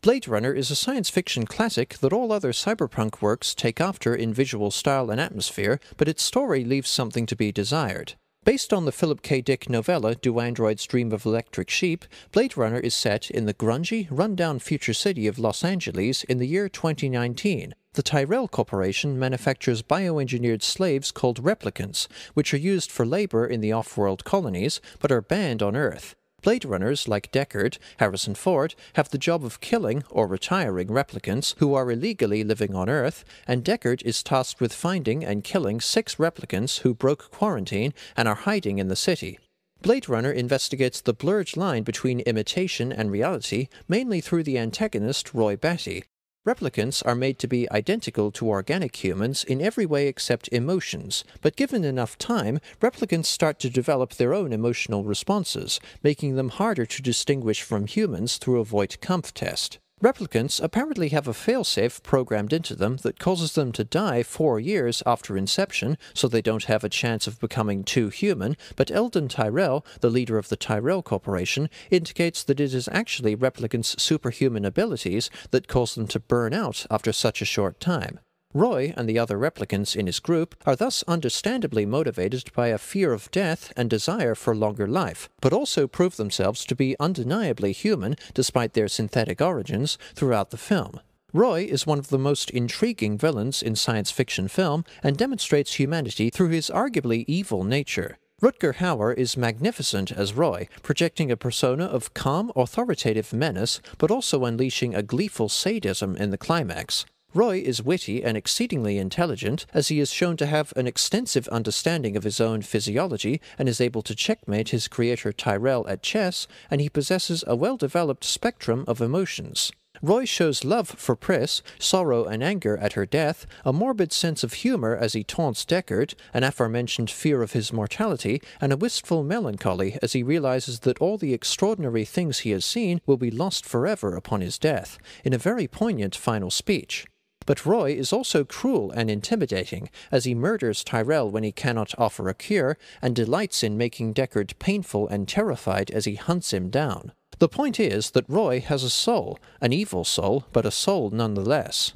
Blade Runner is a science fiction classic that all other cyberpunk works take after in visual style and atmosphere, but its story leaves something to be desired. Based on the Philip K. Dick novella Do Androids Dream of Electric Sheep, Blade Runner is set in the grungy, run-down future city of Los Angeles in the year 2019. The Tyrell Corporation manufactures bioengineered slaves called replicants, which are used for labor in the off-world colonies, but are banned on Earth. Blade Runners, like Deckard, Harrison Ford, have the job of killing or retiring replicants who are illegally living on Earth, and Deckard is tasked with finding and killing 6 replicants who broke quarantine and are hiding in the city. Blade Runner investigates the blurred line between imitation and reality, mainly through the antagonist Roy Batty. Replicants are made to be identical to organic humans in every way except emotions, but given enough time, replicants start to develop their own emotional responses, making them harder to distinguish from humans through a Voight-Kampff test. Replicants apparently have a failsafe programmed into them that causes them to die 4 years after inception, so they don't have a chance of becoming too human, but Eldon Tyrell, the leader of the Tyrell Corporation, indicates that it is actually replicants' superhuman abilities that cause them to burn out after such a short time. Roy and the other replicants in his group are thus understandably motivated by a fear of death and desire for longer life, but also prove themselves to be undeniably human despite their synthetic origins throughout the film. Roy is one of the most intriguing villains in science fiction film and demonstrates humanity through his arguably evil nature. Rutger Hauer is magnificent as Roy, projecting a persona of calm, authoritative menace, but also unleashing a gleeful sadism in the climax. Roy is witty and exceedingly intelligent, as he is shown to have an extensive understanding of his own physiology and is able to checkmate his creator Tyrell at chess, and he possesses a well-developed spectrum of emotions. Roy shows love for Pris, sorrow and anger at her death, a morbid sense of humor as he taunts Deckard, an aforementioned fear of his mortality, and a wistful melancholy as he realizes that all the extraordinary things he has seen will be lost forever upon his death, in a very poignant final speech. But Roy is also cruel and intimidating, as he murders Tyrell when he cannot offer a cure, and delights in making Deckard painful and terrified as he hunts him down. The point is that Roy has a soul, an evil soul, but a soul nonetheless.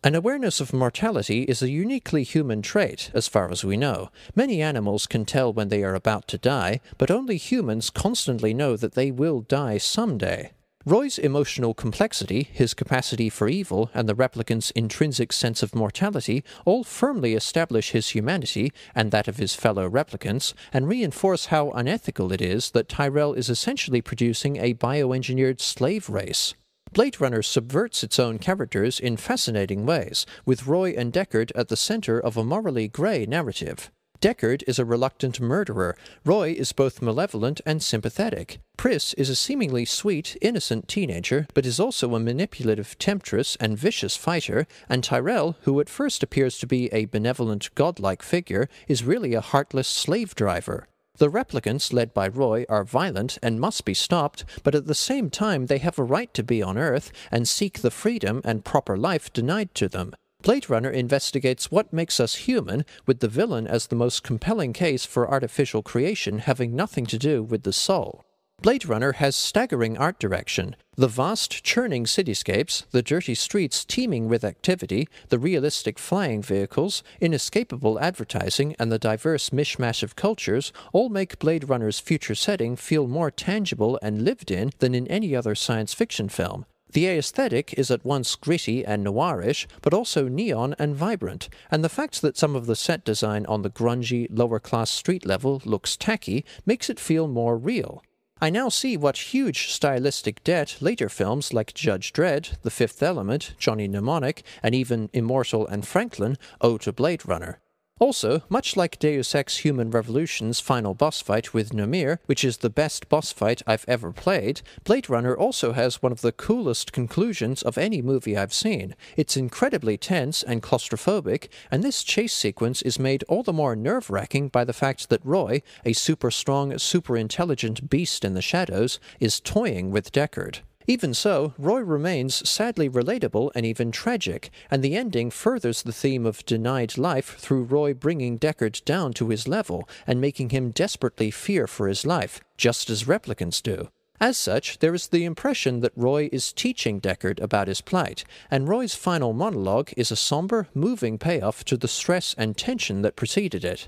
An awareness of mortality is a uniquely human trait, as far as we know. Many animals can tell when they are about to die, but only humans constantly know that they will die someday. Roy's emotional complexity, his capacity for evil, and the replicant's intrinsic sense of mortality all firmly establish his humanity and that of his fellow replicants, and reinforce how unethical it is that Tyrell is essentially producing a bioengineered slave race. Blade Runner subverts its own characters in fascinating ways, with Roy and Deckard at the center of a morally grey narrative. Deckard is a reluctant murderer, Roy is both malevolent and sympathetic. Pris is a seemingly sweet, innocent teenager, but is also a manipulative temptress and vicious fighter, and Tyrell, who at first appears to be a benevolent, godlike figure, is really a heartless slave driver. The replicants, led by Roy, are violent and must be stopped, but at the same time they have a right to be on Earth and seek the freedom and proper life denied to them. Blade Runner investigates what makes us human, with the villain as the most compelling case for artificial creation having nothing to do with the soul. Blade Runner has staggering art direction. The vast, churning cityscapes, the dirty streets teeming with activity, the realistic flying vehicles, inescapable advertising, and the diverse mishmash of cultures all make Blade Runner's future setting feel more tangible and lived in than in any other science fiction film. The aesthetic is at once gritty and noirish, but also neon and vibrant, and the fact that some of the set design on the grungy, lower-class street level looks tacky makes it feel more real. I now see what huge stylistic debt later films like Judge Dredd, The Fifth Element, Johnny Mnemonic, and even Immortal and Franklin owe to Blade Runner. Also, much like Deus Ex Human Revolution's final boss fight with Namir, which is the best boss fight I've ever played, Blade Runner also has one of the coolest conclusions of any movie I've seen. It's incredibly tense and claustrophobic, and this chase sequence is made all the more nerve-wracking by the fact that Roy, a super-strong, super-intelligent beast in the shadows, is toying with Deckard. Even so, Roy remains sadly relatable and even tragic, and the ending furthers the theme of denied life through Roy bringing Deckard down to his level and making him desperately fear for his life, just as replicants do. As such, there is the impression that Roy is teaching Deckard about his plight, and Roy's final monologue is a somber, moving payoff to the stress and tension that preceded it.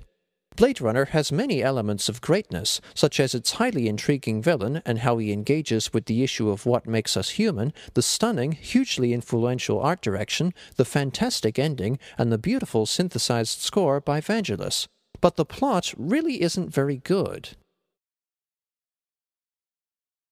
Blade Runner has many elements of greatness, such as its highly intriguing villain and how he engages with the issue of what makes us human, the stunning, hugely influential art direction, the fantastic ending, and the beautiful synthesized score by Vangelis. But the plot really isn't very good.